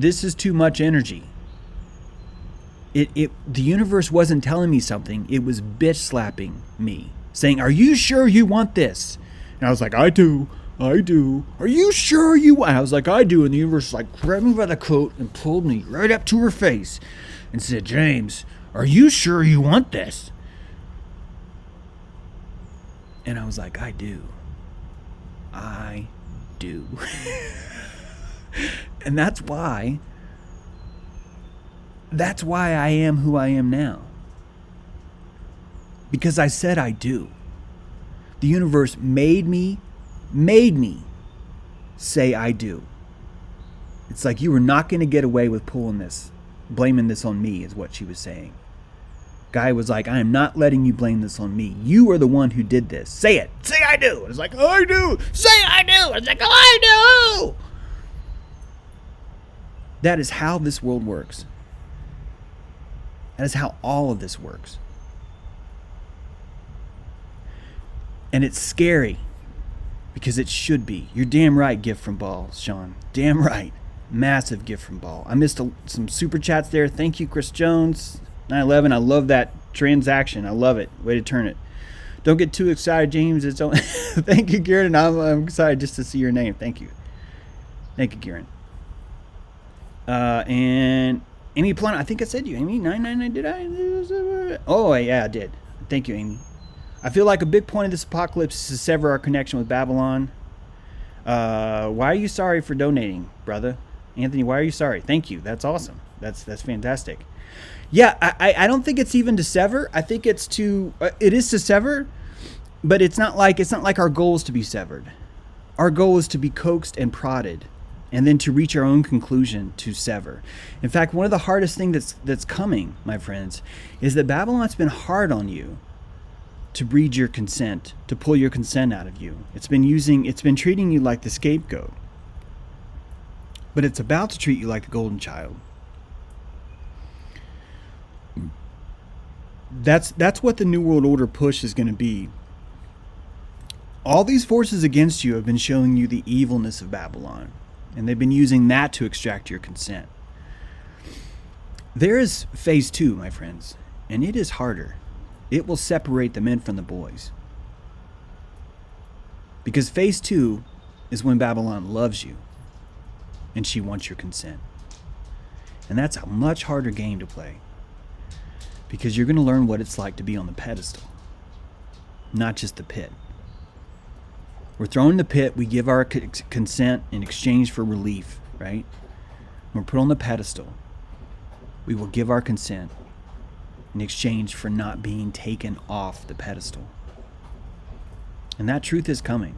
S1: this is too much energy. The universe wasn't telling me something. It was bitch slapping me, saying, are you sure you want this? And I was like, I do. Are you sure you want? I was like, I do. And the universe like grabbed me by the coat and pulled me right up to her face and said, James, are you sure you want this? And I was like, I do. And that's why I am who I am now. Because I said I do. The universe made me say I do. It's like, you were not going to get away with blaming this on me, is what she was saying. Guy was like, I am not letting you blame this on me. You are the one who did this. Say it. Say I do. It's like, I do. Say I do. It's like, I do. That is how this world works. That is how all of this works. And it's scary, because it should be. You're damn right, gift from Ball, Sean. Damn right. Massive gift from Ball. I missed some super chats there. Thank you, Chris Jones. 9/11. I love that transaction. I love it. Way to turn it. Don't get too excited, James. It's only Thank you, Kieran. I'm excited just to see your name. Thank you. Thank you, Kieran. And Amy Plana, I think I said you, Amy. 999, did I? Oh, yeah, I did. Thank you, Amy. I feel like a big point of this apocalypse is to sever our connection with Babylon. Why are you sorry for donating, brother? Anthony, why are you sorry? Thank you. That's awesome. That's fantastic. Yeah, I don't think it's even to sever. I think it is to sever, but it's not like our goal is to be severed. Our goal is to be coaxed and prodded, and then to reach our own conclusion to sever. In fact, one of the hardest things that's coming, my friends, is that Babylon's been hard on you to breed your consent, to pull your consent out of you. It's been treating you like the scapegoat. But it's about to treat you like the golden child. That's what the New World Order push is going to be. All these forces against you have been showing you the evilness of Babylon, and they've been using that to extract your consent. There is phase 2, my friends, and it is harder. It will separate the men from the boys. Because phase 2 is when Babylon loves you, and she wants your consent. And that's a much harder game to play, because you're going to learn what it's like to be on the pedestal, not just the pit. We're thrown in the pit, we give our consent in exchange for relief, right? We're put on the pedestal. We will give our consent in exchange for not being taken off the pedestal. And that truth is coming.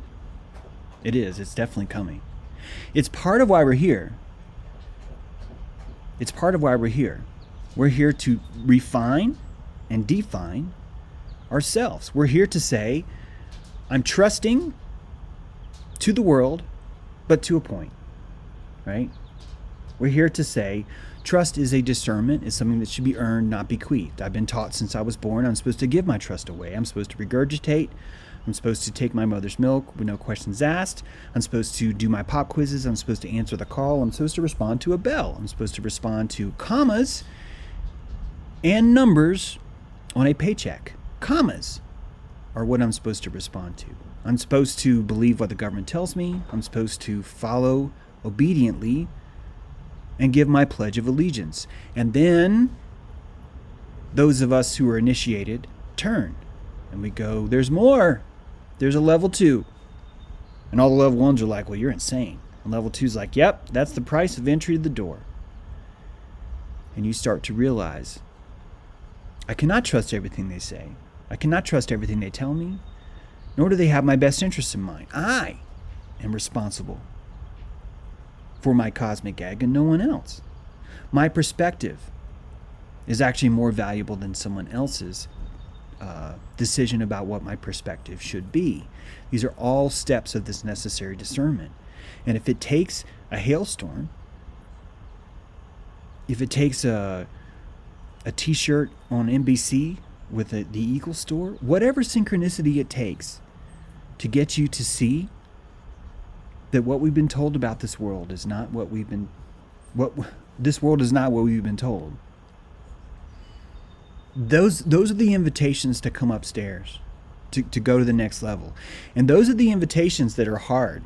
S1: It is. It's definitely coming. It's part of why we're here. It's part of why we're here. We're here to refine and define ourselves. We're here to say, I'm trusting to the world but to a point, right? We're here to say trust is a discernment, is something that should be earned, not bequeathed. I've been taught since I was born I'm supposed to give my trust away. I'm supposed to regurgitate. I'm supposed to take my mother's milk with no questions asked. I'm supposed to do my pop quizzes. I'm supposed to answer the call. I'm supposed to respond to a bell. I'm supposed to respond to commas and numbers on a paycheck. Commas are what I'm supposed to respond to. I'm supposed to believe what the government tells me. I'm supposed to follow obediently and give my pledge of allegiance. And then those of us who are initiated turn and we go, there's more. There's a level 2. And all the level 1s are like, well, you're insane. And level 2's like, yep, that's the price of entry to the door. And you start to realize, I cannot trust everything they say. I cannot trust everything they tell me, nor do they have my best interests in mind. I am responsible for my cosmic egg and no one else. My perspective is actually more valuable than someone else's decision about what my perspective should be. These are all steps of this necessary discernment. And if it takes a hailstorm, if it takes a t-shirt on NBC with the Eagle store, whatever synchronicity it takes to get you to see that what we've been told about this world is not what this world is not what we've been told. Those are the invitations to come upstairs, to go to the next level. And those are the invitations that are hard.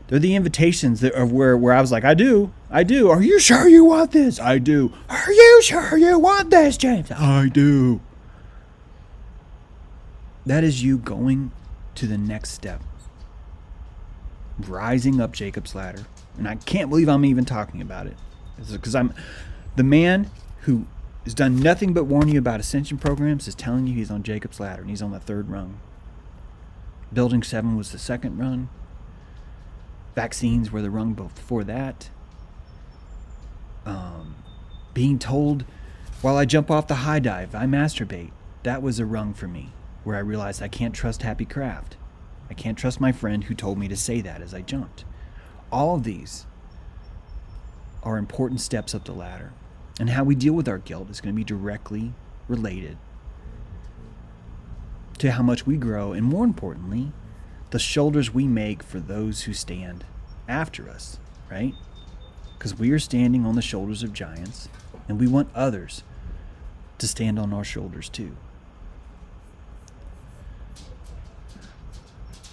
S1: They're the invitations that are where I was like, I do. Are you sure you want this? I do. Are you sure you want this, James? I do. That is you going to the next step. Rising up Jacob's ladder. And I can't believe I'm even talking about it. Because I'm the man who has done nothing but warn you about Ascension programs is telling you he's on Jacob's ladder and he's on the 3rd rung. Building 7 was the 2nd rung. Vaccines were the rung before that. Being told while I jump off the high dive, I masturbate. That was a rung for me where I realized I can't trust Happy Craft. I can't trust my friend who told me to say that as I jumped. All of these are important steps up the ladder. And how we deal with our guilt is going to be directly related to how much we grow, and more importantly, the shoulders we make for those who stand after us, right? Because we are standing on the shoulders of giants, and we want others to stand on our shoulders too.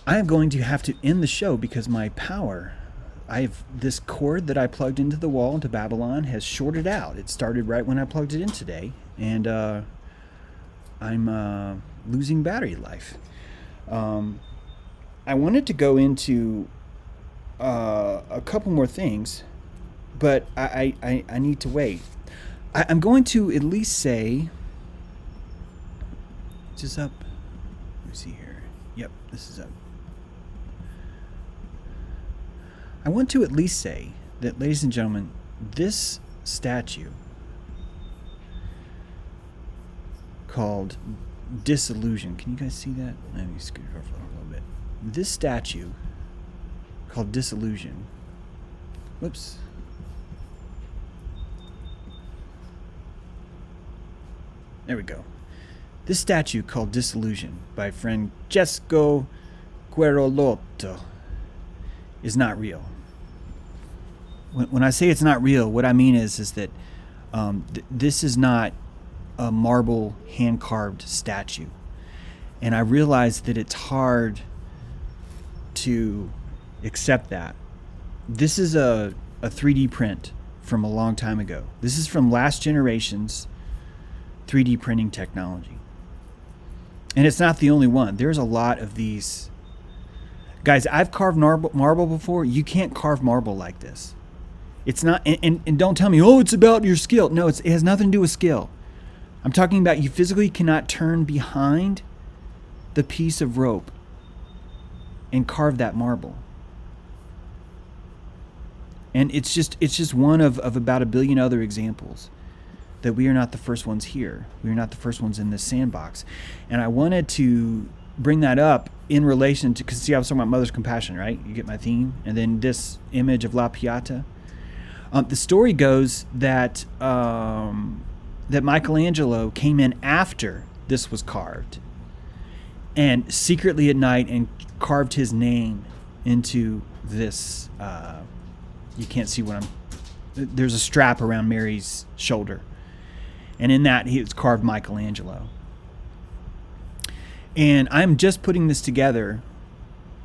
S1: I am going to have to end the show because my power, I have this cord that I plugged into the wall into Babylon has shorted out. It started right when I plugged it in today, and I'm losing battery life. I wanted to go into a couple more things, but I need to wait. I'm going to at least say, is this up? Let me see here. Yep, this is up. I want to at least say that, ladies and gentlemen, this statue called Disillusion. Can you guys see that? Let me scoot it over a little bit. This statue called Disillusion. Whoops. There we go. This statue called Disillusion by Francesco Guerolotto is not real. When I say it's not real, what I mean is that this is not a marble hand-carved statue. And I realize that it's hard to accept that. This is a 3D print from a long time ago. This is from last generation's 3D printing technology. And it's not the only one. There's a lot of these. Guys, I've carved marble before. You can't carve marble like this. It's not, and don't tell me, oh, it's about your skill. No, it has nothing to do with skill. I'm talking about you physically cannot turn behind the piece of rope and carve that marble. And it's just one of about a billion other examples that we are not the first ones here. We are not the first ones in this sandbox. And I wanted to bring that up in relation to, because see, I was talking about mother's compassion, right? You get my theme? And then this image of La Pieta. The story goes that that Michelangelo came in after this was carved, and secretly at night and carved his name into this. You can't see what I'm. There's a strap around Mary's shoulder, and in that he was carved Michelangelo. And I'm just putting this together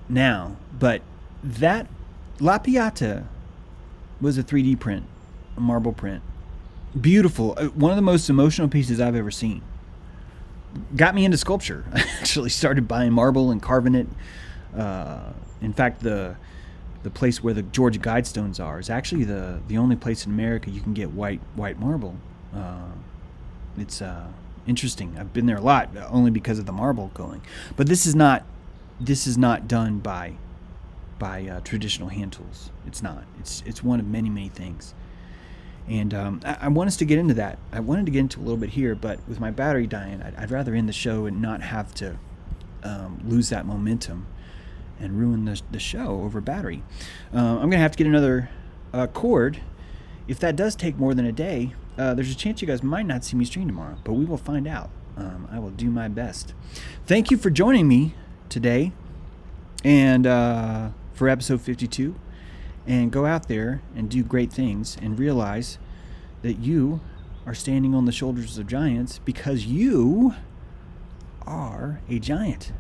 S1: now, but that La Pieta was a 3D print, a marble print. Beautiful. One of the most emotional pieces I've ever seen. Got me into sculpture. I actually started buying marble and carving it. In fact, the place where the Georgia Guidestones are is actually the only place in America you can get white marble. It's interesting. I've been there a lot, only because of the marble going. But this is not done by traditional hand tools. It's not. It's one of many things. And I want us to get into that. I wanted to get into a little bit here, but with my battery dying, I'd rather end the show and not have to lose that momentum and ruin the show over battery. I'm going to have to get another cord. If that does take more than a day, there's a chance you guys might not see me stream tomorrow, but we will find out. I will do my best. Thank you for joining me today and for episode 52. And go out there and do great things and realize that you are standing on the shoulders of giants because you are a giant.